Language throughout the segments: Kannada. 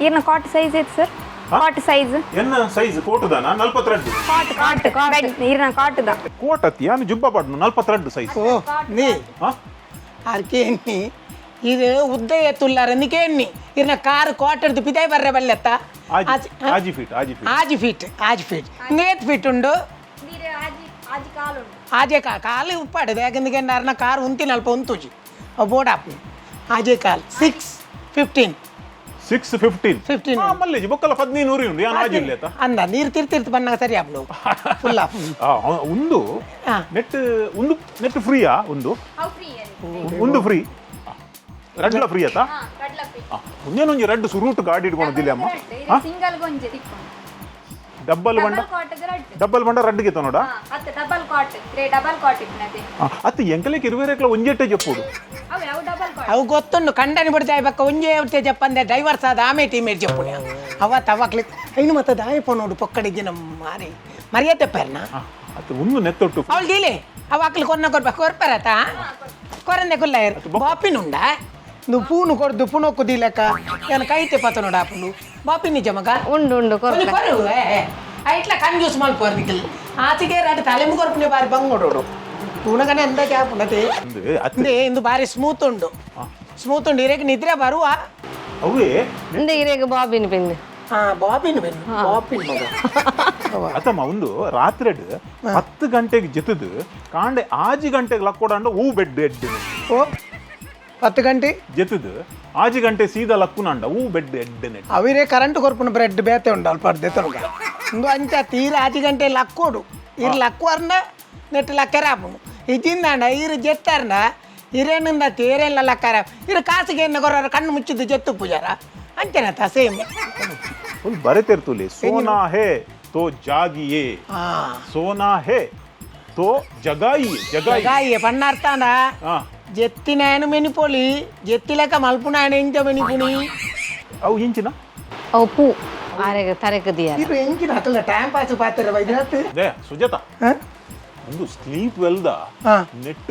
ಇರ್ನ ಕಾಟ್ ಸೈಜ್ ಐತೆ ಸರ್ ಕಾಟ್ ಸೈಜ್ ಎನ್ನ ಸೈಜ್ ಕೋಟುದಾನ 42 ಕಾಟ್ ಕಾಟ್ ಕಾಟ್ ಇರ್ನ ಕಾಟ್ದ ಕೋಟ್ ಅತ್ತಿ ಯಾನು ಜುಬ್ಬ ಪಡ್ನು 42 ಸೈಜ್ ఓ నీ అర్కేన్ని ఇది ఉద్ద ఎత్తుల్లారనికేన్ని ఇరన కారు కోటర్ది పిదై బర్రె బల్లెత్త ఆజీ ఫీట్ ఆజీ ఫీట్ నేత్ ఫీట్ ఉండు ಆಜಿ ಕಾಲು ಆಜೆ ಕಾಲು ಉಪ್ಪಾಡು ಯಾಕೆಂದ್ರೆ ಅರ್ನ ಕಾರು ಉಂತಿ ನಲ್ಪ ಉಂತುಜಿ ಬೋಡಾಪು ಆಜೆ ಕಾಲ್ 6:15 ಮಲ್ಲೇಜಿ ಬೊಕ್ಕಲ 15 ಉಂಡು ಯಾನು ಆಜಿ ಇಲ್ಲೇತ ಅಂದ ನೀರು ತಿರ್ತಿರ್ತು ಬನ್ನಾಗ ಸರಿ ಆಪ್ಲು ಫುಲ್ ಒಂದು ನೆಟ್ ಫ್ರೀಯಾ ಒಂದು ಫ್ರೀ ರಡ್ಲ ಫ್ರೀ ಆತಾ ಮುಂಜಾನೆ ರಡ್ಡು ಸುರೂಟು ಗಾಡಿ ಇಟ್ಕೊಂಡಿದ್ದಿಲ್ಲ ಅಮ್ಮ ಸಿಂಗಲ್ ಗೊಂಜೆ ತಿಕ್ಕೊಂಡು ಡಬಲ್ ಬಂಡ ರಡ್ಡಿಗೆ ನೋಡ ಡಬಲ್ ಕಾಟ್ ಡಬಲ್ ಕಾಟ್ ಇಪ್ಪನದೆ ಅತ್ತು ಎಂಕಲೆಕ್ಕೆ ಇರುವೇರೆಕ್ಲ ಒಂಜೆಟ್ಟೆ ಚೆಪ್ಪುಡು అవి గొత్తుండు కండని పడితే పక్క ఉంజే పడితే చెప్పండి డ్రైవర్స్ అది ఆమె టీమేట్ చెప్పు అవ్వ తవ్వక్లి అయిన మొత్తం దాయిపోనాడు పొక్కడిగిన మారి మర్యాద తెప్పారనా ಅದು ಒಂದು ನೆತ್ತೊಟ್ಟು ಅವಳು ಡೀಲೆ ಅವ ಅಕ್ಕಲು ಕೊನ್ನ ಕೊರ್ಪಾರತ ಕೊರಂದೆ ಕುಲ್ಲಾಯರ್ ಬಾಪಿನುಂಡ నువ్వు పూను కొడు పునొక్కు దీలేక నేను కైతే పతనుడు ఆపులు బాపి నిజమగ ఉండు ఉండు కొరు ఇట్లా కన్యూస్ మల్పోరు నికల్ ఆచిగే రాటి తలెము కొరుపునే బారి బంగోడు పూనగానే ఎంత క్యాప్ ఉన్నది ಅಂದೆ ಇಂದು ಬಾರಿ ಸ್ಮೂತ್ ಉಂಡು ಇರೇಗ ನಿದ್ರೆ ಬರುವ ಅವೇ ಇಂದ ಇರೇಗ ಬಾಬಿನ ಪಿಂದು ಬಾಬಿನ ಅತ್ತಮ್ಮ ಒಂದು ರಾತ್ರಿ 10 ಗಂಟೆಗೆ ಜೆತದು ಕಾಂಡೆ 6 ಗಂಟೆಗೆ ಲಕ್ಕೋಡಂಡ ಹೂ ಬೆಡ್ ಎಡ್ಡು ಓ 10 ಗಂಟೆ ಜೆತದು 6 ಗಂಟೆ ಸೀದಾ ಲಕ್ಕುನಂಡ ಹೂ ಬೆಡ್ ಎಡ್ಡನೆ ಅವಿರೇ ಕರೆಂಟ್ ಕೊರ್ಪುನ ಬ್ರೆಡ್ ಬೇತೆ ಉಂಡಲ್ ಪಡ್ದೆ ತನಕ ಇಂದು ಅಂಚ ತೀರ 6 ಗಂಟೆ ಲಕ್ಕೋಡು ಇರ್ ಲಕ್ಕುವರ್ನ ನೆಟ್ ಲಕ್ಕರಾಪುನು ಇಜಿಂದಾಂಡ ಇರು ಜೆತ್ತಾರ್ನ ಇರೇನಿಂದ ತೇರೆಲ್ಲ ಲಕ್ಕಾರ ಇರು ಕಾಸಿಗೆ ಎನ್ನ ಕೊರ ಕಣ್ಣು ಮುಚ್ಚಿದ್ದು ಜೆತ್ತು ಪೂಜಾರ ಅಂಚೆನತ ಸೇಮ್ ಫುಲ್ ಬರೆತಿರ್ತುಲಿ ಸೋನಾ ಹೇ ತೋ ಜಾಗಿಯೇ ಸೋನಾ ಹೇ ತೋ ಜಗಾಯಿಯೇ ಪಣ್ಣಾರ್ತಾಂಡ ಜೆತ್ತಿನಾಯನು ಮೆನಿಪೊಲಿ ಜೆತ್ತಿಲೆಕ್ಕ ಮಲ್ಪುನಾಯನ ಇಂಚ ಮೆನಿಪುನಿ ಅವು ಇಂಚಿನ ಅವು ಪೂ ಆರೆಗ ತರೆಕ ದಿಯ ಇದು ಎಂಚಿನ ಅತಲ್ಲ ಟೈಮ್ ಪಾಸ್ ಪಾತ್ರ ವೈದ್ಯನಾಥ್ ಸುಜಾತ ಒಂದು ಸ್ಲೀಪ್ ವೆಲ್ದ ನೆಟ್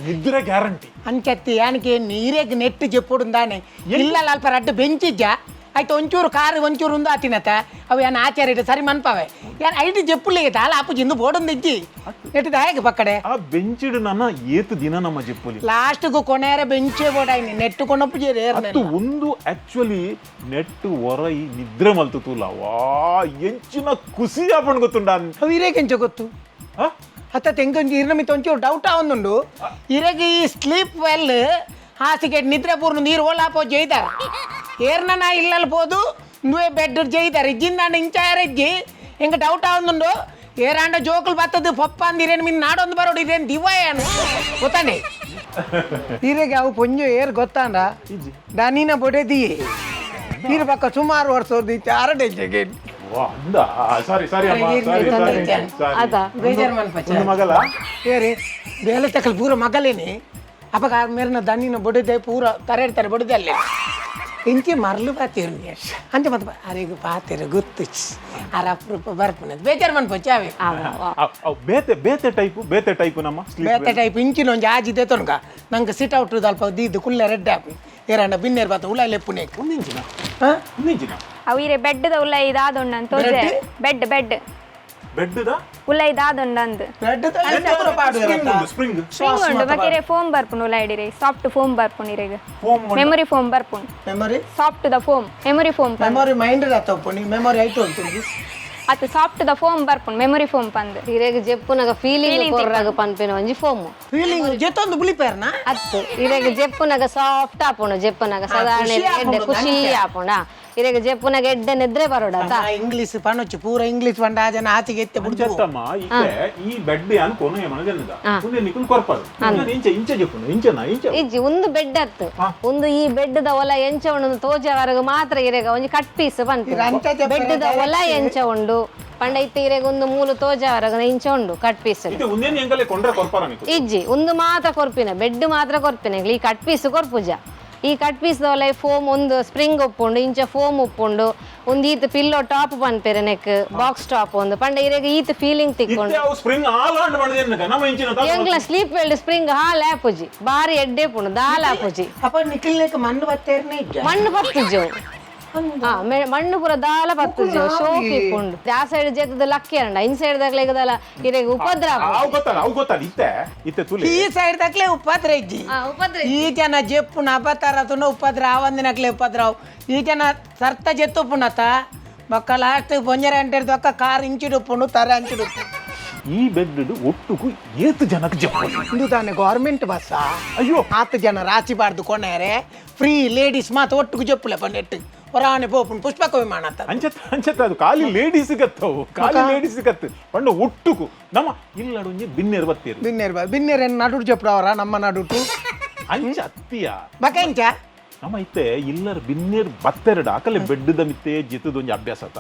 ನಿದ್ರೆ ಗ್ಯಾರಂಟಿ ಅಂಚತ್ತಿ ಯಾನಕ್ಕೆ ನೀರೇಗೆ ನೆಟ್ చెప్పుడు దానే ఇళ్ళ అల్పరట్టు బెంచిజ్జా అయితే ಒಂಚೂರು ಕಾರು ಒಂಚೂರು ఉందో అతినత అవి యాన ఆచార్య సరి మన్పవే యాన ఐటి చెప్పులే తాల అప్పు జిందు బోడుంది ఇజ్జి నెట్ దాయక పక్కడే ఆ బెంచిడు నన్న ఏతు ದಿನ ನಮ್ಮ ಜೆಪ್ಪುಲಿ లాస్ట్ కు కొనేర బెంచే బోడాయిని నెట్ కొనప్పు చేరేర్న ಅದು ಒಂದು ಆಕ್ಚುಲಿ ನೆಟ್ ಹೊರೈ ನಿದ್ರೆ ಮಲ್ತುತುಲ ವಾ ಎಂಚಿನ ಖುಷಿ ಆಪಣ ಗೊತ್ತುಂಡ ಅವಿರೇಕೆಂಚ ಗೊತ್ತು ಅತ್ತ ತೆಂಕೊಂಚು ಇರ್ನಮಿತ ಒಂಚೂರು ಡೌಟ್ ಆವೊಂದುಂಡು ಇರೆಗೆ ಈ ಸ್ಲೀಪ್ ವೆಲ್ ಹಾಸಿಗೆ ನಿದ್ರೆ ಪೂರ್ಣ ನೀರು ಓಲಾಪೋ ಜೈದಾರ ಏರ್ನ ನಾ ಇಲ್ಲಲ್ಲಿ పోదు నువ్వే బెడ్ జైదారు ఇజ్జిందాండ ఇంచారజ్జి ఇంక డౌట్ ఆవుందుండు ఏరాండ జోకులు బత్తదు పప్ప అందిరేను మీ నాడొంದು బరోడు ఇదేನು ದಿವಾಯನು ಗೊತ್ತಾನೆ ಇರೆಗೆ ಅವು ಪೊಂಜು ಏರ್ ಗೊತ್ತಾಂಡ ದಾನಿನ ಬೊಡೆದಿ ನೀರು ಪಕ್ಕ ಸುಮಾರು ವರ್ಷದ್ದು ಚಾರಡೆ ಜಗೇನ್ ಮಗಲ ಏರಿ ಬೇಲೆ ತಕಲ್ ಪೂರ ಮಗಲೇನಿ ಅಪಗ ಮೇರಿನ ದಣ್ಣಿನ ಬೊಡಿದೆ ಪೂರ ತರೆಡ್ತಾರೆ ಬೊಡಿದೆ ಅಲ್ಲೇ ಇಂಚಿ ಮರಳು ಪಾತಿರು ಅಂಚೆ ಮತ್ತೆ ಅರೆಗೆ ಪಾತಿರು ಗೊತ್ತು ಅರ ಅಪ್ರೂಪ ಬರ್ಪುನದು ಬೇಜಾರು ಮನ್ಪೊಚ್ಚಿ ಅವೇ ಬೇತೆ ಟೈಪ್ ನಮ್ಮ ಬೇತೆ ಟೈಪ್ ಇಂಚಿನ ಒಂಜಿ ಆಜಿದೆ ತೊನಕ ನಂಗೆ ಸಿಟ್ ಔಟ್ ಅಲ್ಪ ದೀದು ಕುಳ್ಳೆ ರೆಡ್ ಆಪಿ ಏರಾಂಡ ಬಿನ್ನೇರು ಬಾತ ಉಳ್ಳ ಲೆಪ್ಪುನೆ ಒಂದಿಂಚಿನ ಅವಿರೆ ಬೆಡ್ದ ಉಲ್ಲ ಇದಾದೊಂಡ ತೋಜೆ ಬೆಡ್ ಉಲ್ಲ ಇದಾದೊಂಡಂದು ಸ್ಪ್ರಿಂಗ್ ಉಂಡು ಬಕೆರೆ ಫೋಮ್ ಬರ್ಪುನು ಉಲ್ಲ ಇಡಿರೆ ಸಾಫ್ಟ್ ಫೋಮ್ ಬರ್ಪುನು ಇರೆಗ ಮೆಮೊರಿ ಫೋಮ್ ಬರ್ಪುನು ಮೆಮೊರಿ ಸಾಫ್ಟ್ ದ foam memory foam memory mind ಅತ್ತಪ್ಪು ಮೆಮೊರಿ ಆಯ್ತು ಅಂತೀನಿ ಅತ್ತು ಸಾಫ್ಟ್ ದ ಫೋಮ್ ಬರ್ಪುನು ಮೆಮೊರಿ ಫೋಮ್ ಪಂದ್ ಇರೆಗ ಜೆಪ್ಪುನಗ ಫೀಲಿಂಗ್ ಕೊರ್ರಾಗ ಪನ್ಪೆನ ಒಂಜಿ ಫೋಮ್ ಫೀಲಿಂಗ್ ಜೆತ್ತೊಂದು ಬುಳಿಪೇರ್ನ ಅತ್ತು ಇರೆಗ ಜೆಪ್ಪುನಗ ಸಾಫ್ಟ್ ಆಪುಂಡು ಜೆಪ್ಪುನಗ ಸಾಧಾರಣ ಎಡ್ಡೆ ಖುಷಿ ಆಪುಂಡ ಇರೆಗ ಜೆಪ್ಪುನಗ ಎಡ್ಡೆ ನಿದ್ರೆ ಬರೋಡ ಇಂಗ್ಲಿಷ್ ಪನೊಚ್ಚು ಪೂರ ಇಂಗ್ಲಿಷ್ ಪಂಡ ಜನ ಆಚೆಗೆ ಎತ್ತೆ ಬಿಡ್ತಮ್ಮ ಈ ಬೆಡ್ ಯಾನ್ ಕೊನೆ ಮನಜನದ ಮುಂದೆ ನಿಕುಲ್ ಕೊರ್ಪದು ಇಂಚೆ ಜೆಪ್ಪುನು ಇಂಚೆನಾ ಇಜ್ಜಿ ಒಂದು ಬೆಡ್ ಅತ್ತು ಒಂದು ಈ ಬೆಡ್ ದ ಒಲ ಎಂಚ ಉಂಡು ತೋಜವರೆಗ ಮಾತ್ರ ಇರೆಗ ಒಂಜಿ ಕಟ್ ಪೀಸ್ ಪನ್ಪೆ ಬೆಡ್ ದ ಒಲ ಎಂಚ ಉಂಡು ಪಂಡ ಇತ್ತೆ ಇರೆಗ ಒಂದು ಮೂಲು ತೋಜವರೆಗ ಇಂಚ ಉಂಡು ಕಟ್ ಪೀಸ್ ಇಜ್ಜಿ ಒಂದು ಮಾತ್ರ ಕೊರ್ಪಿನ ಬೆಡ್ ಮಾತ್ರ ಕೊರ್ಪಿನ ಈ ಕಟ್ ಪೀಸ್ ಕೊರ್ಪುಜ ಈ ಕಟ್ ಪೀಸ್ ಒಲ ಫೋಮ್ ಒಂದು ಸ್ಪ್ರಿಂಗ್ ಉಪ್ಪುಂಡು ಇಂಚ ಫೋಮ್ ಉಪ್ಪುಂಡು ಒಂದು ಈತ್ ಪಿಲ್ಲೋ ಟಾಪ್ ಪನ್ಪೆರೆ ನೆಕ್ ಬಾಕ್ಸ್ ಟಾಪ್ ಒಂದು ಪಂಡ ಇರೆಗ ಈತ್ ಫೀಲಿಂಗ್ ತಿಕ್ಕೊಂಡು ಎಂಗ್ಲ ಸ್ಲೀಪ್ ವೆಲ್ಡ್ ಸ್ಪ್ರಿಂಗ್ ಹಾಲ್ ಆಪುಜಿ ಬಾರಿ ಎಡ್ಡೆ ಪುಂಡು ದಾಲ್ ಆಪುಜಿ ಅಪ್ಪ ನಿಖಿಲ್ನೇಕ ಮಣ್ಣು ಬತ್ತೇರ್ನೆ ಮಣ್ಣು ಬತ್ತಿಜು ಮಣ್ಣು ಪೂರ ದಾಲ ಪತ್ತು ಶೋಕಿ ಇಪ್ಪುಂಡು ಆ ಸೈಡ್ ಜೇತದ ಲಕ್ಕಿ ಅಂಡ ಇನ್ ಸೈಡ್ ದಾಗ್ಲೆ ಇದಲ್ಲ ಇರೆಗ್ ಉಪದ್ರ ಅವು ಗೊತ್ತಲ್ಲ ಇತ್ತೆ ತುಲಿ ಈ ಸೈಡ್ ದಕ್ಲೆ ಉಪದ್ರ ಇಜ್ಜಿ ಈ ಜನ ಜೆಪ್ಪುನ ಅಬತಾರ ತುನ ಉಪದ್ರ ಆವಂದಿನಕ್ಲೆ ಉಪದ್ರಾವ್ ಈ ಜನ ಸರ್ತ ಜೆತ್ತು ಪುನತ ಮಕ್ಕ ಲಾಸ್ಟ್ ಬೊಂಜರ ಅಂಟೆ ದೊಕ್ಕ ಕಾರ್ ಇಂಚಿಡುಪ್ಪುಂಡು ತರ ಅಂಚಿಡುಪ್ಪು ಈ ಬೆಡ್ ಒಟ್ಟುಕು ಏತು ಜನಕ್ಕೆ ಜಪ್ಪ ಇದು ತಾನೆ ಗೌರ್ಮೆಂಟ್ ಬಸ್ ಅಯ್ಯೋ 10 ಜನ ರಾಚಿ ಬಾರ್ದು ಕೊನೆರೆ ಫ್ರೀ ಲೇಡೀಸ್ ಮಾತು ಒಟ್ಟಿಗೆ ಜಪ್ಪುಲೆ ಪಂಡೆಟ್ಟು ಹೊರಾನೆ ಪೋಪುನ್ ಪುಷ್ಪಕ ವಿಮಾನ ಅಂತ ಅಂಚತ್ತ ಅದು ಖಾಲಿ ಲೇಡೀಸ್ ಗತ್ತವು ಖಾಲಿ ಲೇಡೀಸ್ ಗತ್ತು ಪಂಡು ಒಟ್ಟುಕು ನಮ್ಮ ಇಲ್ಲಡೊಂಜಿ ಬಿನ್ನೇರು ಬತ್ತೀರು ಬಿನ್ನೇರ್ ನಡು ಜಪ್ರವರ ನಮ್ಮ ನಡುಟು ಅಂಚ ಅತ್ತಿಯ ಬಕೆಂಚ ನಮ್ಮ ಇತ್ತೆ ಇಲ್ಲರ ಬಿನ್ನೇರು ಬತ್ತೆರಡ ಅಕಲೆ ಬೆಡ್ಡದ ಮಿತ್ತೆ ಜಿತ್ತದೊಂಜಿ ಅಭ್ಯಾಸತ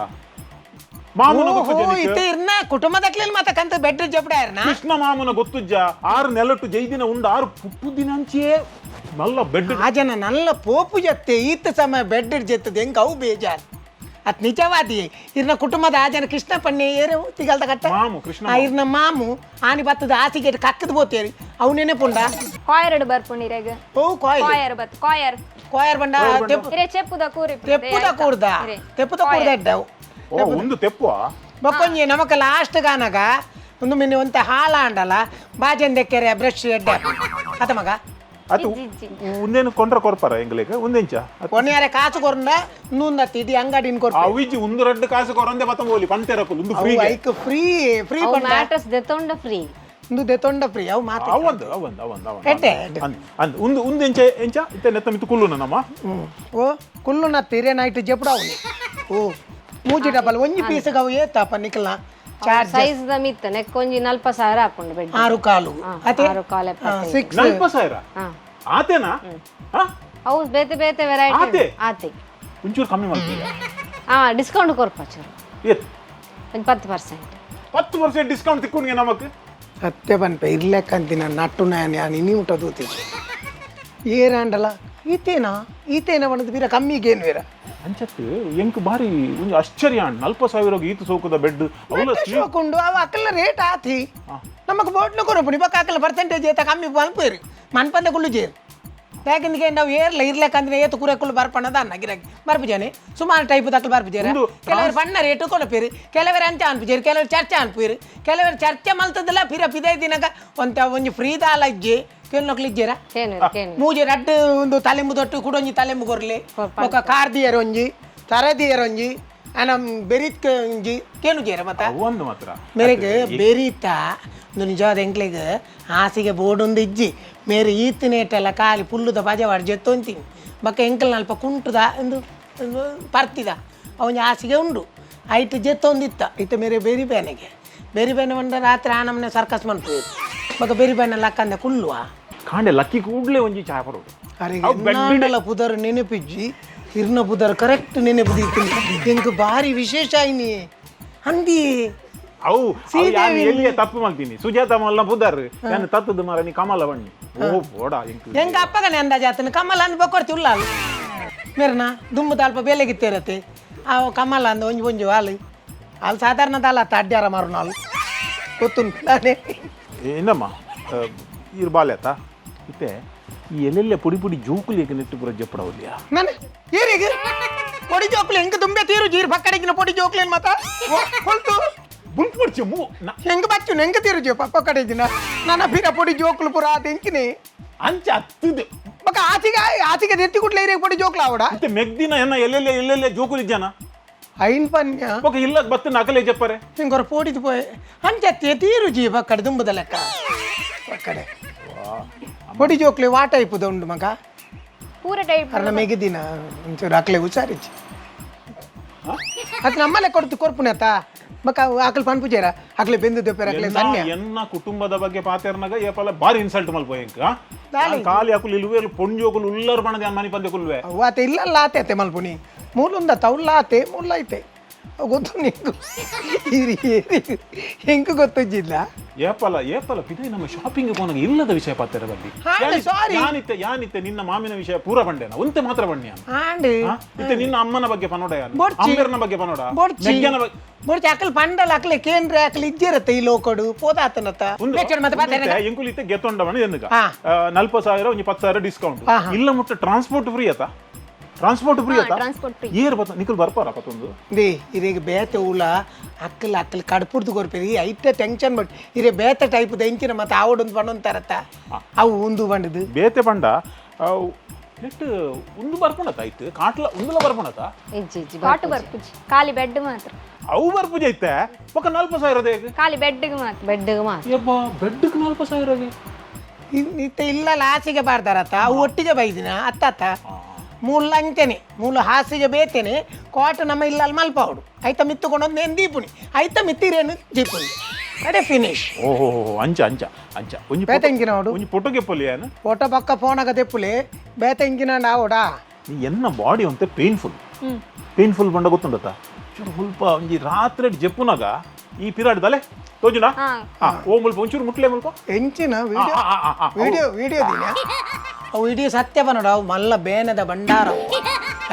ಮಾಮೂನ ಇತ್ತೆ ಇರ್ನ ಕುಟುಂಬದಕ್ಲೆ ಮತ್ತೆ ಕಂತ ಬೆಡ್ ಜಪ್ಡ ಇರ್ನ ಕೃಷ್ಣ ಮಾಮನ ಗೊತ್ತುಜ್ಜ 6 ನೆಲಟ್ಟು ಜೈದಿನ ಉಂಡು 6 ಪುಪ್ಪು ದಿನಾಂಚೆ ನಲ್ಲ ಬೆಡ್ ಆ ಜನ ನಲ್ಲ ಪೋಪು ಜತ್ತೆ ಈತ ಸಮಯ ಬೆಡ್ ಜೆತ್ತದ ಹೆಂಗ ಅವು ಬೇಜಾರ್ ಅತ್ ನಿಜವಾದಿ ಇರ್ನ ಕುಟುಂಬದ ಆ ಜನ ಕೃಷ್ಣ ಪಣ್ಣೆ ಏರು ತಿಗಲ್ದ ಕಟ್ಟ ಮಾಮು ಕೃಷ್ಣ ಇರ್ನ ಮಾಮು ಆನಿ ಬತ್ತದ ಆಸಿಗೆ ಕಕ್ಕದ ಬೋತೇರಿ ಅವು ನೆನೆಪುಂಡ ಕಾಯರ್ಡ್ ಬರ್ಪುನಿರೆಗ್ ಓ ಕಾಯ್ ಕಾಯರ್ ಬತ್ ಕಾಯರ್ ಕಾಯರ್ ಬಂಡ ಇರೆ ಚೆಪ್ಪುದ ಕೂರಿ ತೆಪ್ಪುದ ಕೂರ್ದ ಎಡ್ಡವು ಓ ಒಂದು ತೆಪ್ಪುವ ಬಕ್ಕೊಂಜಿ ನಮಕ ಲಾಸ್ಟ್ ಗಾನಗ ಒಂದು ಮಿನಿ ಒಂತ ಹಾಳ ಅಂಡಲ್ಲ ಬಾಜಂದೆಕ್ಕೆರೆ ಬ್ರಷ್ ಎಡ್ಡೆ ಅತ ಮಗ ಅದು ಉಂದೇನು ಕೊಂಡ್ರ ಕೊರ್ಪಾರ ಎಂಗ್ಲೇಗ ಉಂದೆಂಚ ಕೊನೆಯಾರೆ ಕಾಸು ಕೊರಂಡ ನೂಂದ ತಿಡಿ ಅಂಗಡಿನ ಕೊರ್ಪ ಅವಿಜಿ ಒಂದು ರಡ್ಡು ಕಾಸು ಕೊರಂದೆ ಬತ್ತ ಬೋಲಿ ಪಂತೆರಕುಲು ಒಂದು ಫ್ರೀ ಐಕ್ ಫ್ರೀ ಫ್ರೀ ಬಂಡ ಮ್ಯಾಟ್ರಸ್ ದೆತೊಂಡ ಫ್ರೀ ಒಂದು ದೆತೊಂಡ ಫ್ರೀ ಅವು ಮಾತು ಅವಂದು ಎಡ್ಡೆ ಅಂದ್ ಒಂದು ಎಂಚ ಇತ್ತೆ ನೆತ್ತ ಮಿತ್ತು ಕುಲ್ಲುನ ನಮ್ಮ ಓ ಕುಲ್ಲುನ ತೀರೆ ನೈಟ್ ಜಪ್ಡಾವು ಓ ಮೂಜಿ ಡಬಲ್ ಒಂಜಿ ಪೀಸ್ಗೆ ಅವು ಏತಪ್ಪ ನಿಕಲ್ನ ಚಾರ್ಜ್ ಸೈಜ್ ದ ಮಿತ್ತ ನೆಕ್ಕೊಂಜಿ 40,000 ಹಾಕೊಂಡು ಬೆಡ್ 6 ಕಾಲು ಅತೆ 6 ಕಾಲು 6 40,000 ಆತೇನಾ ಅವು ಬೇತೆ ಬೇತೆ ವೆರೈಟಿ ಆತೆ ಒಂಚೂರು ಕಮ್ಮಿ ಮಾಡ್ತೀರಾ ಡಿಸ್ಕೌಂಟ್ ಕೊರ್ಪ ಚೂರು ಏತ್ ಒಂದು 10% ಡಿಸ್ಕೌಂಟ್ ತಿಕ್ಕೊಂಡ್ಗೆ ನಮಕ್ ಸತ್ಯ ಬನ್ಪೆ ಇರ್ಲೆಕ್ಕಂತಿನ ನಟ್ಟು ನಾನು ನೀವು ತೂತಿ ಏರಂಡಲ್ಲ ಈತೇನ ಬಂದದ್ದು ಬೀರ ಕಮ್ಮಿಗೇನು ಬೇರ ಅಂಚತ್ತು ಎಂಕ್ ಬಾರಿ ಒಂದು ಆಶ್ಚರ್ಯ 40,000 ಈತು ಸೋಕುದ ಬೆಡ್ ಅವಲ ಶೋಕುಂಡು ಅವ ಅಕ್ಕಲ ರೇಟ್ ಆತಿ ನಮಕ್ ಬೋಟ್ನು ಕೊರಪುನಿ ಬಕ್ಕ ಅಕ್ಕಲ ಪರ್ಸೆಂಟೇಜ್ ಏತ ಕಮ್ಮಿ ಮಲ್ಪೇರಿ ಮನ್ಪಂದೆ ಕುಳ್ಳು ಜೇರು ಯಾಕೆಂದ್ರೆ ನಾವು ಏರ್ಲ ಇರ್ಲೆಕ್ಕಂದ್ರೆ ಏತು ಕುರಕುಲು ಬರ್ಪಣ್ಣದ ಅನ್ನ ಗಿರಾಕಿ ಬರ್ಪಿಜಾನೆ ಸುಮಾರು ಟೈಪ್ ದಕ್ಕಲು ಬರ್ಪಿಜಾರ ಕೆಲವರು ಬಣ್ಣ ರೇಟು ಕೊಡಪೇರಿ ಕೆಲವರು ಅಂಚ ಅನ್ಪಿಜೇರಿ ಕೆಲವರು ಚರ್ಚೆ ಅನ್ಪೇರಿ ಕೆಲವರು ಚರ್ಚೆ ಮಲ್ತದಲ್ಲ ಪಿರ ಪಿದೈ ದಿನಗ ಒಂಜಿ ಫ್ರೀದಾಲ ಇಜ್ಜೆ ಕೇಳ್ನೋಕ್ಲಿ ಇಜ್ಜೇರ ಮೂಜೆ ರಡ್ಡು ಒಂದು ತಲೆಂಬು ತೊಟ್ಟು ಕುಡೊಂಜಿ ತಲೆಂಬು ಕೊರ್ಲಿ ఒక ಕಾರ್ದಿಯರ್ ಒಂಜಿ ತರದಿಯರ್ ಒಂಜಿ ಅನ ಬೆರಿತ್ ಒಂಜಿ ಕೇನು ಜೇರ ಮತ್ತ ಒಂದು ಮಾತ್ರ ಮೇರೆಗೆ ಬೆರೀತ ಒಂದು ನಿಜವಾದ ಎಂಕ್ಲೆಗೆ ಹಾಸಿಗೆ ಬೋರ್ಡ್ ಒಂದು ಇಜ್ಜಿ ಮೇರೆ ಈತಿನೇಟೆಲ್ಲ ಖಾಲಿ ಪುಲ್ಲುದ ಬಜವಾಡ ಜೆತ್ತೊಂತೀನಿ ಬಕ್ಕ ಎಂಕಲ್ ನಲ್ಪ ಕುಂಟುದ ಒಂದು ಪರ್ತಿದ ಅವನ ಹಾಸಿಗೆ ಉಂಡು ಐಟ್ ಜೆತ್ತೊಂದಿತ್ತ ಇತ್ತ ಮೇರೆ ಬೇರಿ ಬೇನೆ ಬಂದ ರಾತ್ರಿ ಆ ನಮ್ಮನೆ ಸರ್ಕಸ್ ಮಾಡ್ತೀವಿ ಬಕ್ಕ ಬೇರಿ ಬೇನೆ ಲಕ್ಕಂದೆ ಕುಲ್ಲುವ ಕಾಂಡೆ ಲಕ್ಕಿ ಕೂಡ್ಲೆ ಒಂಜಿ ಚಾ ಬರೋದು ಅರೆ ಪುದರ್ ನೆನಪಿಜ್ಜಿ ಇರ್ನ ಪುದರ್ ಕರೆಕ್ಟ್ ನೆನಪು ಎಂಕ್ ಬಾರಿ ವಿಶೇಷ ಐನಿ ಅಂದಿ ಅವು ಎಲ್ಲಿಗೆ ತಪ್ಪು ಮಾಡ್ತೀನಿ ಸುಜಾತ ಮಲ್ಲ ಪುದರ್ ನಾನು ತತ್ತದ ಮರ ನೀ ಕಮಲ ಬಣ್ಣಿ ಓ ಬೋಡ ಎಂಕ ಅಪ್ಪಗನೆ ಅಂದಾಜಾತನ ಕಮಲ ಅನ್ ಬಕೊಡ್ತಿ ಉಲ್ಲ ಮೇರ್ನ ದುಮ್ಮು ತಾಲ್ಪ ಬೇಲೆಗಿತ್ತೇರತ್ತೆ ಆ ಕಮಲ ಅಂದ ಒಂಜಿ ಹಾಲು ಅಲ್ಲಿ ಸಾಧಾರಣದ ಅಲ್ಲ ಅಡ್ಡ್ಯಾರ ಮಾರು ನಾಳು ಗೊತ್ತುಂಟು ನಾನೇ ಏನಮ್ಮ ಇರ್ಬಾಲೆತ ಇತ್ತೆ ಈ ಎಲ್ಲೆಲ್ಲ ಪುಡಿ ಜೋಕುಲಿಗೆ ನೆಟ್ಟು ಪುರ ಜಪ್ಪಡವಲ್ಯಾ ನಾನು ಏರಿಗೆ ಪೊಡಿ ಜೋಕ್ಲಿ ಹೆಂಗ ತುಂಬೆ ತೀರು ಜೀರ್ ಪಕ್ಕಡೆಗಿನ ಪೊಡಿ ಜೋಕ್ಲಿ ಮತ ಹೊಲ್ತು ಬುಲ್ಕ್ ಮಾಡ್ಚೆ ಹೆಂಗ ಬಚ್ಚು ಹೆಂಗ ತೀರು ಜೋ ಪಕ್ಕ ಕಡೆಗಿನ ನನ್ನ ಬೀರ ಪೊಡಿ ಜೋಕ್ಲು ಪುರ ಅದೆಂಕಿನಿ ಅಂಚ ಹತ್ತಿದೆ ಬಕ್ಕ ಆಚಿಗೆ ನೆತ್ತಿ ಕುಟ್ಲೆ ಇರಿಗೆ ಪೊಡಿ ಜೋಕ್ಲ ಅವಡ ಮತ್ತೆ ಮೆಗ್ದಿನ ಎನ್ನ ಎಲ್ಲೆಲ್ಲ ಜೋಕುಲಿ ಜನ ಐನ್ ಪನ್ಯ ಬಕ್ಕ ಇಲ್ಲ ಬತ್ತ ನಕಲೆ ಜಪ್ಪರೆ ಹಿಂಗೊರ ಪೋಡಿದು ಪೋಯ್ ಅಂಚತ್ತೆ ತೀರು ಜೀ ಪಕ್ಕಡೆ ದುಂಬದ ಲೆಕ್ಕ ಪಕ್ಕಡೆ ಪೊಡಿ ಜೋಕ್ಲಿ ವಾ ಟೈಪುದ ಉಂಡು ಮಗ ಪೂರ ಟೈಪ್ ಅರ್ನ ಮೆಗಿದಿನ ಒಂಚೂರು ಅಕ್ಲೆ ಹುಷಾರಿಚ್ಚಿ ಅದು ನಮ್ಮಲ್ಲೇ ಕೊರ್ಪುನತ ಮಕ್ಕ ಆಕಲ್ ಪನ್ಪುಜೇರ ಅಕ್ಲೆ ಬೆಂದು ದೊಪ್ಪೆರ ಅಕ್ಲೆ ಸನ್ಯ ಎನ್ನ ಕುಟುಂಬದ ಬಗ್ಗೆ ಪಾತೆರ್ನಾಗ ಏಪಲ ಬಾರಿ ಇನ್ಸಲ್ಟ್ ಮಲ್ಪೋಯಂಕ ಕಾಲಿ ಹಾಕುಲು ಇಲ್ವೇಲು ಪೊಂಜೋಕುಲು ಉಲ್ಲರ್ ಬಣದ ಮನಿ ಪಂದೆ ಕುಲ್ವೆ ಆತ ಇಲ್ಲಲ್ಲ ಆತೆ ಮಲ್ಪುನಿ ಮೂಲುಂದ ತೌಲ್ಲ ಆತೆ ಮುಲ್ಲ ಐತೆ ಗೊತ್ತು ನಿಂಗು ಹೆಂಗ ಗೊತ್ತಿಲ್ಲ ಏಪಲ ಪಿದೆ ನಮ್ಮ ಶಾಪಿಂಗ್ ಹೋನಾಗ ಇಲ್ಲದ ವಿಷಯ ಪಾತೆರ ಬಗ್ಗೆ ಯಾನಿತ್ತೆ ನಿನ್ನ ಮಾಮಿನ ವಿಷಯ ಪೂರ ಬಂಡೆನ ಒಂತೆ ಮಾತ್ರ ಬಣ್ಣ ಇತ್ತೆ ನಿನ್ನ ಅಮ್ಮನ ಬಗ್ಗೆ ಪನೋಡ ಅಮ್ಮನ ಬಗ್ಗೆ ಪನೋಡ ಬೋಡ್ಚಿ ಅಕಲ್ ಪಂಡಲ್ ಅಕ್ಲೆ ಕೇಂದ್ರ ಅಕ್ಲೆ ಇಜ್ಜಿರತ್ತೆ ಈ ಲೋಕಡು ಪೋದಾತನತ ಎಂಕುಲಿತ್ತೆ ಗೆತ್ತೊಂಡ ಬಣ್ಣ ಎನ್ನುಗ 40,000 ಒಂಜಿ 10,000 ಡಿಸ್ಕೌಂಟ್ ಇಲ್ಲ ಮುಟ್ಟ ಟ್ರಾನ್ಸ್ಪೋರ್ಟ್ ಫ್ರೀ ಆತ ಟ್ರಾನ್ಸ್ಪೋರ್ಟ್ ಫ್ರೀ ಆತ ಟ್ರಾನ್ಸ್ಪೋರ್ಟ್ ಫ್ರೀ ಏರ್ ಬತ್ತ ನಿಖಲ್ ಬರ್ಪಾರ ಪತ್ತೊಂದು ದೇ ಇರೇಗ ಬೇತೆ ಊಲ ಅಕ್ಕಲ್ ಕಡ್ಪುರ್ದು ಕೊರ್ಪೇರಿ ಐತ ಟೆನ್ಷನ್ ಬಟ್ ಇರೇ ಬೇತೆ ಟೈಪ್ ಎಂಚಿನ ಮತ್ತೆ ಆವಡೊಂದು ಬಂಡೊಂತಾರತ್ತ ಅವು ಒಂದು ಬಂಡದು ಬೇತೆ ಬಂಡ ನೆಟ್ ಒಂದು ಬರ್ಕೊಂಡತ್ತ ಐತೆ ಕಾಟ್ಲ ಒಂದುಲ ಬರ್ಕೊಂಡತ್ತ ಕಾಟು ಬರ್ಪುಜಿ ಖಾಲಿ ಬೆಡ್ ಮಾತ್ರ ಅವು ಬರ್ಪುಜ ಐತೆ ಪಕ್ಕ 40,000 ಖಾಲಿ ಬೆಡ್ಗೆ ಮಾತ್ರ ಯಬ್ಬ ಬೆಡ್ಗೆ 40,000 ಇತ್ತ ಇಲ್ಲ ಲಾಸಿಗೆ ಬಾರ್ದಾರತ್ತ ಅವು ಒಟ್ಟಿಗೆ ಬೈದಿನ ಅತ್ತ ಮೂಲ ಅಂಚೆನೆ ಮೂಲ ಹಾಸಿಗೆ ಬೇತೇನೆ ಕೋಟ ನಮ್ಮ ಇಲ್ಲಲ್ಲಿ ಮಲ್ಪವಡು ಐತ ಮಿತ್ತುಕೊಂಡೊಂದು ನೇನು ದೀಪುಣಿ ಐತ ಮಿತ್ತಿರೇನು ದೀಪುಣಿ ಅದೇ ಫಿನಿಶ್ ಓಹೋ ಅಂಚ ಅಂಚ ಅಂಚ ಒಂಜಿ ಬೇತೆಂಗಿನ ಅವಡು ಒಂಜಿ ಫೋಟೋಗೆ ಪೊಲಿಯಾನ ಫೋಟೋ ಪಕ್ಕ ಫೋನಾಗ ತೆಪ್ಪುಲೆ ಬೇತೆಂಗಿನ ಆವಡಾ ನೀ ಎನ್ನ ಬಾಡಿ ಒಂತೆ ಪೇನ್ಫುಲ್ ಬಂಡ ಗೊತ್ತುಂಡತ್ತ ಚೂರು ಮುಲ್ಪ ಒಂಜಿ ರಾತ್ರಿ ಜಪ್ಪುನಾಗ ಈ ಪಿರಾಡ್ ದಲೆ ತೋಜುನಾ ಓ ಮುಲ್ಪ ಒಂಚೂರು ಮುಟ್ಲೆ ಮುಲ್ಪ ಎಂಚಿನ ವಿಡಿಯೋ ದಿನ ಅವು ಇಡೀ ಸತ್ಯ ಬನ್ನಡ ಅವು ಮಲ್ಲ ಬೇನದ ಭಂಡಾರ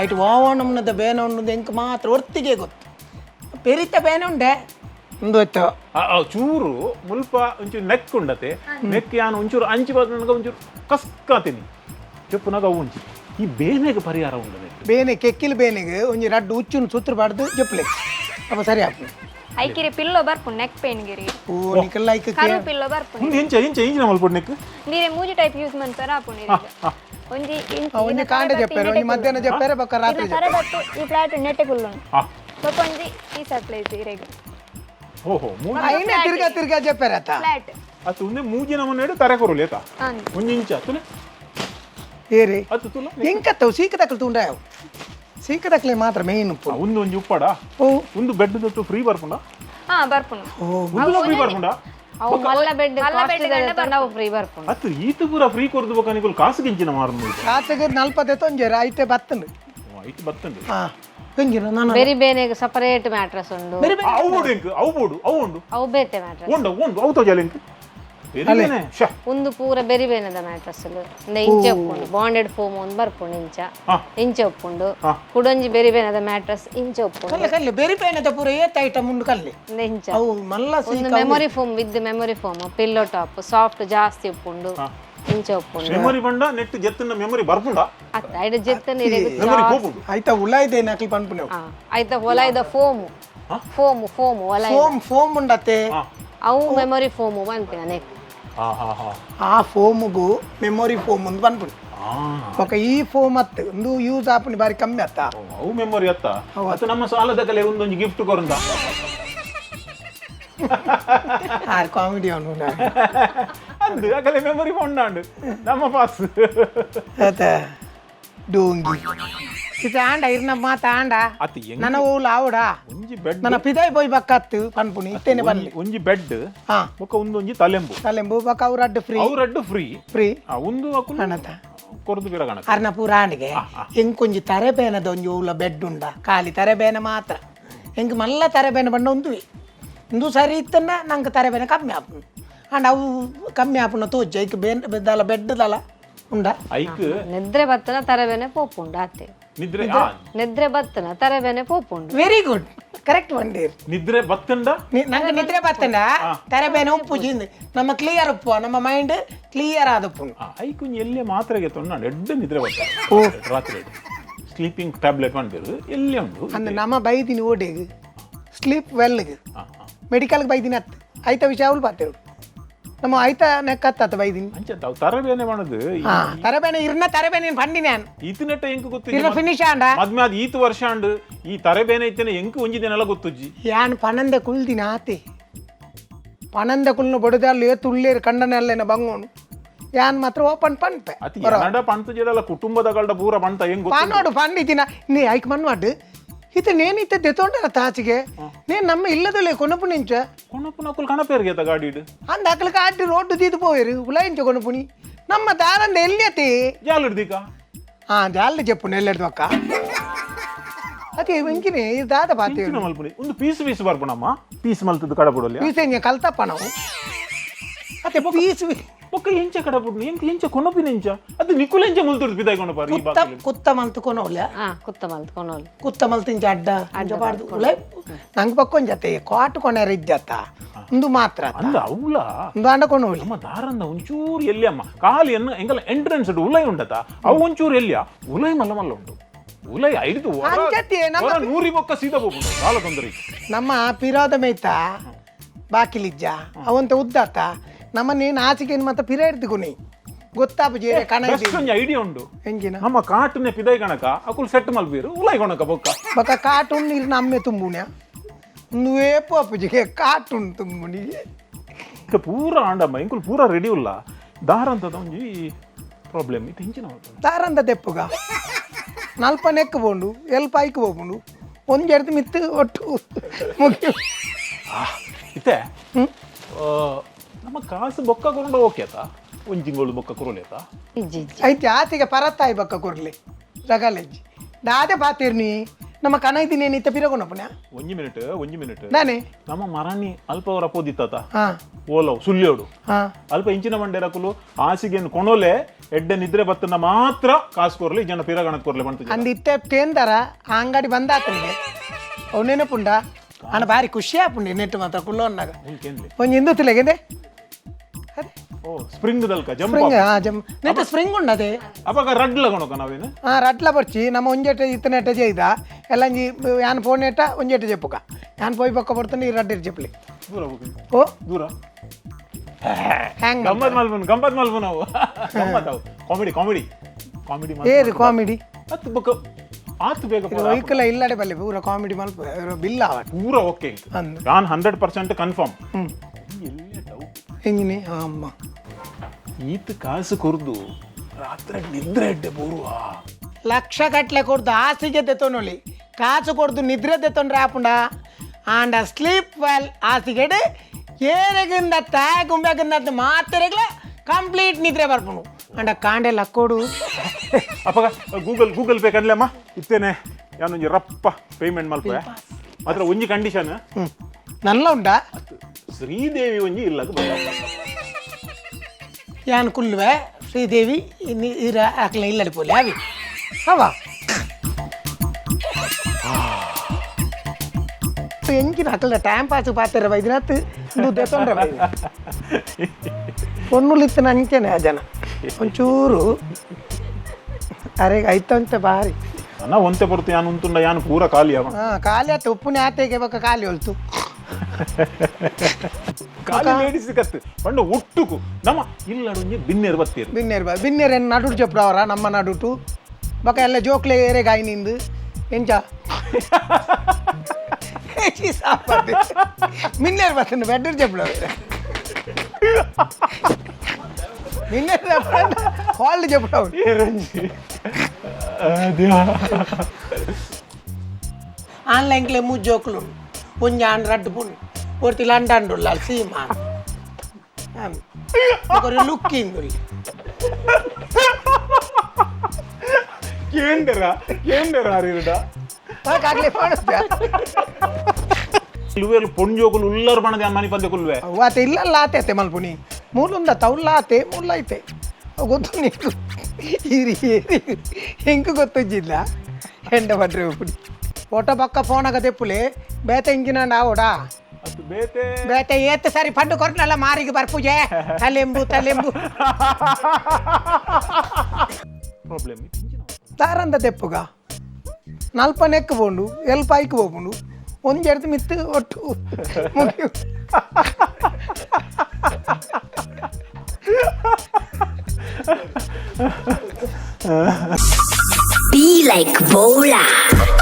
ಐಟು ಓವಣ್ಣದ ಬೇನೆ ಉಣ್ಣದು ಎಂಕ್ ಮಾತ್ರ ಒರ್ತಿಗೆ ಗೊತ್ತು ಪೆರಿತ ಬೇನೆ ಉಂಡೆ ಒಂದು ಹೊತ್ತು ಚೂರು ಮುಲ್ಪ ಒಂಚೂರು ನೆಕ್ ಉಂಡತೆ ನೆಕ್ ಯಾನು ಒಂಚೂರು ಅಂಚಿ ಬಂದಾಗ ಒಂಚೂರು ಕಸ್ಕಾತೀನಿ ಜಪ್ಪುನಾಗ ಅವು ಒಂಚಿ ಈ ಬೇನೆಗೆ ಪರಿಹಾರ ಉಂಡದೆ ಬೇನೆ ಕೆಕ್ಕಿಲ್ ಬೇನೆಗೆ ಒಂಜಿ ರಡ್ಡು ಉಚ್ಚುನು ಸುತ್ರ ಬಾರ್ದು ಜಪ್ಪಲೆ ಅಪ್ಪ ಸರಿ ಆಪು ಐಕಿರಿ ಪಿಲ್ಲೋ ಬರ್ಪು ನೆಕ್ ಪೇನ್ ಗಿರಿ ಓ ನಿಕಲ್ಲ ಐಕ ಕರು ಪಿಲ್ಲೋ ಬರ್ಪು ಮುಂದೆ ಇಂಚ ಮಲ್ಪ ನೆಕ್ ನೀರೆ ಮೂಜಿ ಟೈಪ್ ಯೂಸ್ ಮಾಡ್ತಾರ ಆಪುನಿ ಒಂಜಿ ಒಂಜಿ ಕಾಂಡೆ చెప్పారు ಒಂಜಿ ಮಧ್ಯಾಹ್ನ చెప్పారు ಬಕ್ಕ ರಾತ್ರಿ ತರಗಟ್ಟು ಈ ಫ್ಲಾಟ್ ನೆಟ್ಟೆ ಕುಲ್ಲುನು ಒಂಜಿ ಈ ಸರ್ಪ್ಲೈಸ್ ಇರೆಗೆ ಓಹೋ ಐನೆ ತಿರ್ಗಾ చెప్పారట ಫ್ಲಾಟ್ ಅತ್ತು ಒಂದೇ ಮೂಜಿ ನಮ್ಮನೇಡು ತರೆ ಕೊರು ಲೇತ ಒಂಜಿ ಇಂಚ ತುಲೆ ಏರಿ ಅತ್ತು ತುಲ ಇಂಕತ್ತವು ಸೀಕದಕ್ಕಲು ತುಂಡಾಯವು ಸೀಕದಕ್ಕಲೆ ಮಾತ್ರ ಮೇನ್ ಉಪ್ಪು ಒಂದು ಒಂಜಿ ಉಪ್ಪಡ ಒಂದು ಬೆಡ್ ದೊಟ್ಟು ಫ್ರೀ ಬರ್ಪುಂಡ ಬರ್ಪುನು ಒಂದು ಫ್ರೀ ಬರ್ಪುಂಡ ಅವು ಮಲ್ಲ ಬೆಡ್ ನಾವು ಫ್ರೀ ಬರ್ಕೊಂಡು ಅತ್ತು ಈತ ಪೂರ ಫ್ರೀ ಕೊರ್ದು ಬೇಕಾ ನಿಕುಲ್ ಕಾಸು ಗಿಂಚಿನ ಮಾರ್ನು ಕಾಸಿಗೆ 40 ತೊಂಜೇರ ಐತೆ ಬತ್ತಂಡು ಐತೆ ಬತ್ತಂಡು ಗಿಂಜಿನ ನಾನು ಬೇರೆ ಬೇನೆಗೆ ಸಪರೇಟ್ ಮ್ಯಾಟ್ರಸ್ ಉಂಡು ಅವು ಬೋಡು ಎಂಕ್ ಅವು ಬೋಡು ಅವು ಉಂಡು ಅವು ಬೇತೆ ಮ್ಯಾಟ್ರಸ್ ಉಂಡು ಅವು ತೋಜಾಲ ಎಂಕ್ ಬೇರೆನೆ ಶಾ ಒಂದು ಪೂರ ಬೆರಿ ಬೇನದ ಮ್ಯಾಟ್ರಸ್ ಇಂಚೆ ಒಪ್ಪುಂಡು ಬಾಂಡೆಡ್ ಫೋಮ್ ಒಂದು ಬರ್ಪುಂಡು ಇಂಚೆ ಒಪ್ಪುಂಡು ಕುಡೊಂಜಿ ಬೆರಿ ಬೇನದ ಮ್ಯಾಟ್ರಸ್ ಇಂಚೆ ಒಪ್ಪುಂಡು ಕಲ್ಲೆ ಬೇರೆ ಬೇನದ ಪೂರ ಏತ್ ಐಟಮ್ ಉಂಡು ಕಲ್ಲೆ ಇಂಚ ಅವು ಮಲ್ಲ ಒಂದು memory foam with memory foam pillow top soft ಜಾಸ್ತಿ ಒಪ್ಪುಂಡು ಇಂಚೆ ಒಪ್ಪುಂಡು ಮೆಮೊರಿ ಬಂಡ ನೆಟ್ ಜೆತ್ತಿನ ಮೆಮೊರಿ ಬರ್ಪುಂಡ ಅತ್ತ ಐಡ ಜೆತ್ತನ ಮೆಮೊರಿ ಹೋಗುಂಡು ಐತ ಉಲಾಯ್ದೆ ನಕಲ್ ಪನ್ಪುನೆ ಆಯ್ತ ಒಲಾಯ್ದ ಫೋಮ್ ಒಲಾಯ್ದ ಫೋಮ್ ಉಂಡತೆ ಅವು ಮೆಮೊರಿ ಫೋಮ್ ಬಂತೆ ನೆಕ್ ಆ ಫೋಮ್ಗೂ ಮೆಮೊರಿ ಫೋಮ್ ಒಂದು ಪನ್ಪುನೆ ఒక ಈ ಫೋಮ್ ಅತ್ತ ಒಂದು ಯೂಸ್ ಆಪುನಿ ಬಾರಿ ಕಮ್ಮಿ ಅತ್ತ ಅವು ಮೆಮೊರಿ ಅತ್ತ ಅತ್ತ ನಮ್ಮ ಸಾಲದ ಕಲೆ ಒಂದೊಂದು ಗಿಫ್ಟ್ ಕೊರಂದ ಆರ್ ಕಾಮಿಡಿ ಅವನು ಅಂದು ಅಕಲೆ ಮೆಮೊರಿ ಫೋಂಡಾಂಡು ನಮ್ಮ ಪಾಸ್ ಅತ ಡೋಂಗಿ ಇದು ಆಂಡ ಇರ್ನ ಮಾತ ಆಂಡ ಅತ್ತ ನನ್ನ ಓಲ್ ಆವಡ ಒಂಜಿ ಬೆಡ್ ನನ್ನ ಪಿದಾಯ್ ಪೋಯ್ ಬಕ್ಕತ್ತು ಪನ್ಪುನಿ ಇತ್ತೇನೆ ಬನ್ನಿ ಒಂಜಿ ಬೆಡ್ ಹಾ ಬೊಕ ಒಂದೊಂಜಿ ತಲೆಂಬು ಬಕ್ಕ ಅವ್ರಡ್ಡು ಫ್ರೀ ಒಂದು ಅಕುಲು ಅನತ ಕೊರ್ದು ಬಿಡ ಕಣ ಅರ್ನ ಪೂರ ಆಂಡಿಗೆ ಎಂಕೊಂಜಿ ತರೆಬೇನದ ಒಂಜಿ ಓಲ ಬೆಡ್ ಉಂಡ ಖಾಲಿ ತರೆಬೇನ ಮಾತ್ರ ಎಂಕ್ ಮಲ್ಲ ತರೆಬೇನ ಬಂಡ ಒಂದು ಸರಿ ಇತ್ತನ್ನ ನಂಗೆ ತರೆಬೇನ ಕಮ್ಮಿ ಆಪುನು ಅಂಡ್ ಅವು ಕಮ್ಮಿ ಆಪುನ ತೋಜ ಐಕ್ ಬೆದ್ದಲ ಬೆಡ್ ದಲ ಉಂಡ ಐಕ್ ನಿದ್ರೆ ಬತ್ತನ ತರಬೇನೆ ಪೋಪುಂಡು ಆತೆ ನಿದ್ರೆ ಬತ್ತನ ತರಬೇನೆ ಪೋಪುಂಡು ವೆರಿ ಗುಡ್ ಕರೆಕ್ಟ್ ಒಂಡೀರ್ ನಿದ್ರೆ ಬತ್ತಂಡ ನಂಗೆ ನಿದ್ರೆ ಬತ್ತಂಡ ತರಬೇನೆ ಉಪ್ಪು ಜಿಂದು ನಮ್ಮ ಕ್ಲಿಯರ್ ಉಪ್ಪು ನಮ್ಮ ಮೈಂಡ್ ಕ್ಲಿಯರ್ ಆದ ಉಪ್ಪು ಐಕು ಎಲ್ಲೇ ಮಾತ್ರೆಗೆ ತೊಂಡ ಎಡ್ಡ ನಿದ್ರೆ ಬತ್ತ ರಾತ್ರಿ ಸ್ಲೀಪಿಂಗ್ ಟ್ಯಾಬ್ಲೆಟ್ ಮಾಡ್ಬೇಕು ಎಲ್ಲೇ ಉಂಟು ಅಂದ್ರೆ ನಮ್ಮ ಬೈದಿನಿ ಓಡೆಗೆ ಸ್ಲೀಪ್ ವೆಲ್ಗೆ ಮೆಡಿಕಲ್ಗೆ ಬೈದಿನಿ ಅತ್ತ ಐತ ವಿಷಯ ಅವಳು ಪಾತೇಳು ನಮ್ಮ ಐತ ನೆಕ್ಕತ್ತ ಬೈದಿನಿ ಅಂಚಂತ ತರಬೇನೆ ಮಾಡೋದು ತರಬೇನೆ ಇರ್ನ ತರಬೇನೆ ಪಂಡಿನ ಈತ ನೆಟ್ಟ ಎಂಕ್ ಗೊತ್ತು ಇರ್ನ ಫಿನಿಶ್ ಆಂಡ ಮದ್ಮೆ ಅದು ಈತ ವರ್ಷ ಅಂಡು ಈ ತರಬೇನೆ ಐತೇನೆ ಎಂಕ್ ಒಂಜಿದೇನೆಲ್ಲ ಗೊತ್ತುಜ್ಜಿ ಯಾನ್ ಪನಂದೆ ಕುಳ್ದಿನ ಆತೆ ಪನಂದೆ ಕುಲ್ನ ಬಡದಲ್ಲಿ ತುಳ್ಳೇರು ಕಂಡನೆಲ್ಲೇನ ಬಂಗೋನು ಯಾನ್ ಮಾತ್ರ ಓಪನ್ ಪನ್ಪೆ ಅತಿ ಏನಡ ಪಂತ ಜಡಲ್ಲ ಕುಟುಂಬದ ಕಲ್ಡ ಪೂರ ಪಂತ ಹೆಂಗ್ ಗೊತ್ತು ಪಾನೋಡು ಪಂಡಿತಿನ ನೀ ಐಕ್ ಮನ್ವಾಡು ಇತ ನೇನಿತ್ತ ದೆತೊಂಡನ ತಾಚಿಗೆ ನೇನು ನಮ್ಮ ಇಲ್ಲದಲ್ಲೇ ಕೊನಪು ನಿಂಚ ಕೊನಪು ನಕುಲ್ ಕಣಪೇರ್ಗೆ ಗಾಡಿ ಅಂದ ಅಕ್ಕಲಿಗೆ ಆಡಿ ರೋಡ್ ದೀದು పోయేరు ఉలాయించ కొనుపుని ನಮ್ಮ దారంద ఎల్లియతే జాలుడిదిక జాలు చెప్పు నెల్లెడు అక్క ಅದೇ ವೆಂಕಿನಿ ದಾದ ಬಾತಿ ಮಲ್ಪುನಿ ಒಂದು ಪೀಸ್ ಬರ್ಪಣಮ್ಮ ಪೀಸ್ ಮಲ್ತದ್ದು ಕಡಪುಡಲ್ಲ ಪೀಸ್ ಎಂಜ ಕಲ್ತಪ್ಪ ನಾವು ಅದೇ ಪೀಸ್ ಒಕ್ಕ ಎಂಚ ಕಡಪುಡು ಎಂಚ ಕೊನಪಿನೆಂಚ ಅದು ನಿಕುಲೆಂಚ ಮುಲ್ತುಡು ಬಿದಾಯ್ ಕೊನಪಾರಿ ಈ ಬಾಕಿ ಕುತ್ತ ಮಲ್ತು ಕೊನೋಲ್ಲ ಕುತ್ತ ಮಲ್ತಿಂಚ ಅಡ್ಡ ಪಾಡ್ದು ಉಲೈ ನಂಗೆ ಪಕ್ಕೊಂಜತೆ ಕಾಟು ಕೊನೆರ ಇದ್ದತ್ತ ಒಂದು ಮಾತ್ರ ಅಂದ ಅವಳ ಒಂದು ಅಂಡ ಕೊನೋಲಿ ನಮ್ಮ ದಾರಂದ ಒಂಚೂರು ಎಲ್ಲಿ ಅಮ್ಮ ಕಾಲಿ ಎಂಗಲ ಎಂಟ್ರೆನ್ಸ್ ಉಲೈ ಉಂಡತ ಅವು ಒಂಚೂರು ಎಲ್ಲಿಯ ಉಲೈ ಮಲ್ಲ ಉಂಟು ಉಲೈ ಐದು ಅಂಚತ್ತಿ ನಮ್ಮ ನೂರಿ ಬೊಕ್ಕ ಸೀದಾ ಹೋಗ್ಬೋದು ಕಾಲ ತೊಂದರೆ ನಮ್ಮ ಪಿರೋದ ಮೇಯ್ತ ಬಾಕಿಲಿಜ್ಜ ಅವಂತ ಉದ್ದಾತ ನಮ್ಮನ್ನೇ ನಾಚಿಕೆ ಮತ್ತೆ ಪಿರ ಹಿಡ್ದುಕೊನಿ ಗೊತ್ತಾಪು ಕಣ ಒಂಜಿ ಐಡಿಯಾ ಉಂಡು ಹೆಂಗಿನ ನಮ್ಮ ಕಾಟುನೆ ಪಿದೈ ಕಣಕ ಅಕುಲ್ ಸೆಟ್ ಮಲ್ಬೀರು ಉಲೈ ಕೊಣಕ ಬೊಕ್ಕ ಬೊಕ್ಕ ಕಾಟುನ್ ನೀರು ನಮ್ಮೆ ತುಂಬುಣ್ಯ ನುವೇಪು ಅಪ್ಪಜಿಗೆ ಕಾಟುನ್ ತುಂಬುನಿ ಪೂರ ಆಂಡಮ್ಮ ಇಂಕುಲ್ ಪೂರ ರೆಡಿ ಉಲ್ಲ ದಾರ ಅಂತದ ಒಂಜಿ ಪ್ರಾಬ್ಲಮ್ ಇದು ಹಿಂಚಿನ ದಾರಂದ ತೆಪ್ಪುಗ ನಲ್ಪನೆಕ್ಕು ಬೋಂಡು ಎಲ್ಪಾಯ್ಕು ಹೋಗ್ಬುಂಡು ಒಂದೆಡ್ದು ಮಿತ್ತು ಒಟ್ಟು ಮುಗಿಯು ಇತ್ತೆ ನಮ್ಮ ಕಾಸು ಬೊಕ್ಕ ಕೊರೊಂಡ ಓಕೆ ಆತ ಒಂಜಿಂಗೋಳು ಬೊಕ್ಕ ಕೊರೊಲೇತ ಇಜ್ಜಿ ಐತಿ ಆತಿಗೆ ಪರತ್ತಾಯಿ ಬೊಕ್ಕ ಕೊರ್ಲಿ ರಗಲೆಜ್ಜಿ ದಾದೆ ಪಾತಿರ್ನಿ ನಮ್ಮ ಕನೈದಿನಿ ಏನಿತ್ತ ಪಿರಗೊಂಡಪ್ಪನ ಒಂಜಿ ಮಿನಿಟ್ ನಾನೇ ನಮ್ಮ ಮರಾಣಿ ಅಲ್ಪ ಅವರ ಪೋದಿತ್ತಾತ ಹಾ ಓಲವ್ ಸುಳ್ಯೋಡು ಹಾ ಅಲ್ಪ ಇಂಚಿನ ಮಂಡೇರಕುಲು ಹಾಸಿಗೆಯನ್ನು ಕೊಣೋಲೆ ಎಡ್ಡೆ ನಿದ್ರೆ ಬತ್ತನ ಮಾತ್ರ ಕಾಸು ಕೊರ್ಲಿ ಜನ ಪಿರಗಣದ ಕೊರ್ಲೆ ಬಂತು ಅಂದ್ ಇತ್ತೆ ತೇಂದರ ಆ ಅಂಗಡಿ ಬಂದಾತನಿಗೆ ಅವನೇನು ಪುಂಡ ಅಣ್ಣ ಭಾರಿ ಖುಷಿ ಆಪುಂಡಿ ನೆಟ್ಟು ಮಾತ್ರ ಕುಳ್ಳು ಅನ್ನಾಗ ಒಂಜಿ ಹಿಂದೂ ತಿಲಗಿದೆ ಓ ಸ್ಪ್ರಿಂಗ್ ದಲ್ಕ ಜಂಪ್ ಸ್ಪ್ರಿಂಗ್ ಜಮ್ ನೆಟ್ಟು ಸ್ಪ್ರಿಂಗ್ ಉಂಡದೆ ಅವಾಗ ರಡ್ಲ ಕೊಣಕ ನಾವೇನು ರಟ್ಲ ಬರ್ಚಿ ನಮ್ಮ ಒಂಜೆಟ ಇತ್ತನೆಟ ಜೈದ ಎಲ್ಲಂಜಿ ಯಾನ್ ಫೋನ್ ಏಟ ಒಂಜೆಟ చెప్పుక ಯಾನ್ పోయి పక్క పడుతుంది ఈ రడ్డేరు చెప్పులే ದೂರ ಹೋಗಿ ఓ ದೂರ ಹ್ಯಾಂಗ್ ಗಮ್ಮತ್ ಮಲ್ಬು ನಾವು ಗಮ್ಮತ್ ಅವು ಕಾಮಿಡಿ ಏರು ಕಾಮಿಡಿ ಹತ್ತು ಬೊಕ್ಕ ಆತು ಬೇಗ ವೈಕಲ ಇಲ್ಲಡೆ ಬಲ್ಲೆ ಪೂರ ಕಾಮಿಡಿ ಮಲ್ಪ ಬಿಲ್ಲ ಆವ ಪೂರ ಓಕೆ ಅಂದು ನಾನು 100% ಕನ್ಫರ್ಮ್ ಎಲ್ಲೇ ಡೌಟ್ ಹೆಂಗಿನಿ ಅಮ್ಮ ಈತ ಕಾಸು ಕೊರ್ದು ರಾತ್ರಿ ನಿದ್ರೆ ಎಡ್ಡೆ ಬರುವ ಲಕ್ಷ ಗಟ್ಲೆ ಕೊಡ್ದು ಹಾಸಿಗೆ ತೆತ್ತೊನೊಲಿ ಕಾಸು ಕೊಡ್ದು ನಿದ್ರೆ ತೆತ್ತೊಂಡ್ರೆ ಆಪುಂಡ ಆಂಡ ಸ್ಲೀಪ್ ವೆಲ್ ಹಾಸಿಗೆಡೆ ಏರೆಗಿಂದ ತಾಗುಂಬೆಗಿಂದ ಮಾತ್ರೆಗಳ ಕಂಪ್ಲೀಟ್ ನಿದ್ರೆ ಬರ್ಪುಂಡು ಅಂಡ ಕಾಂಡೆ ಲಕ್ಕೋಡು ಅಪ್ಪಗ ಗೂಗಲ್ ಪೇ ಕಡ್ಲಮ್ಮ ಇತ್ತೇನೆ ಯಾನೊಂಜಿ ರಪ್ಪ ಪೇಮೆಂಟ್ ಮಲ್ಪ ಮಾತ್ರ ಒಂಜಿ ಕಂಡೀಷನ್ ನಲ್ಲ ಉಂಡ ಶ್ರೀದೇವಿ ಒಂಜಿ ಇಲ್ಲದ ಯಾನ್ ಕುಲ್ವೆ ಶ್ರೀದೇವಿ ಇರ ಆಕ್ಲ ಇಲ್ಲಡಿ ಪೋಲಿ ಅವಿ ಅವ ಎಂಕಿನ ಆಕಲ ಟೈಮ್ ಪಾಸ್ ಪಾತಿರ ಬೈದಿನತ್ತು ದುಡ್ಡು ಎತ್ತೊಂಡ್ರೆ ಒನ್ನುಲಿತ್ತನ ಅಂಚೆನೆ ಆ ಜನ ಒಂಚೂರು ಅರೆ ಐತಂತ ಭಾರಿ ಅನ್ನ ಒಂತೆ ಬರ್ತು ಯಾನು ಉಂತುಂಡ ಯಾನು ಪೂರ ಖಾಲಿ ಅವ ಖಾಲಿ ಆತ ಉಪ್ಪುನೆ ಆತೆಗೆ ಬಕ್ಕ ಖಾಲಿ ಹೊಲ್ತು ಖಾಲಿ ಲೇಡೀಸ್ ಕತ್ತು ಪಂಡ ಒಟ್ಟುಕು ನಮ್ಮ ಇಲ್ಲಡೊಂಜಿ ಬಿನ್ನೇರು ಬತ್ತೀರು ಬಿನ್ನೇರು ನಡುಟು చెప్పురావరా ನಮ್ಮ ನಡುಟು ಬಕ್ಕ ಎಲ್ಲ ಜೋಕ್ಲೆ ಏರೆ ಗಾಯಿ ನಿಂದು ಎಂಚ మిన్నేరు బస్సు బెటర్ చెప్పుడు మిన్నేరు వాళ్ళు చెప్పుడు ఆన్లైన్లో మూడు జోకులు కొంచెం రడ్డు పుణ్య ఒకటి లండన్ ఉండాలి సీమా ఒకరు లుక్కింగ్ ఏంటరా అరేడా కాకలే పాడుతా ಇಳುವೆಲು ಪೊಂಜೋಕುಲು ಉಲ್ಲರು ಬಣದೆ ಮನೆ ಪಂದೆ ಕುಲ್ವೆ ಆತ ಇಲ್ಲ ಆತೈತೆ ಮಲ್ಪುನಿ ಮೂಲುಂದ ತೌಲ್ಲ ಆತೆ ಮುಲ್ಲ ಐತೆ ಗೊತ್ತು ನೀನು ಇರಿ ಹೆಂಗೆ ಗೊತ್ತಿದ್ದಿಲ್ಲ ಹೆಂಡ ಬಡ್ರೆ ಪುಡಿ ಫೋಟೋ ಪಕ್ಕ ಫೋನ್ ಆಗ ತೆಪ್ಪುಲೆ ಬೇತೆ ಹಿಂಗಿನ ನಾವೋಡಾ ಬೇತೆ ಏತ್ ಸರಿ ಪಂಡು ಕೊರ್ನಲ್ಲ ಮಾರಿಗೆ ಬರ್ಪೂಜೆ ತಲೆಂಬು ಪ್ರಾಬ್ಲಮ್ ದಾರಂದ ತೆಪ್ಪುಗ ನಲ್ಪನೆಕ್ಕು ಬೋಂಡು ಎಲ್ಪಾಯ್ಕು ಹೋಗ್ಬುಂಡು ಒಂದೆಡ್ದು ಮಿತ್ತು ಒಟ್ಟು ಮುಗಿಯು Be like Bolar.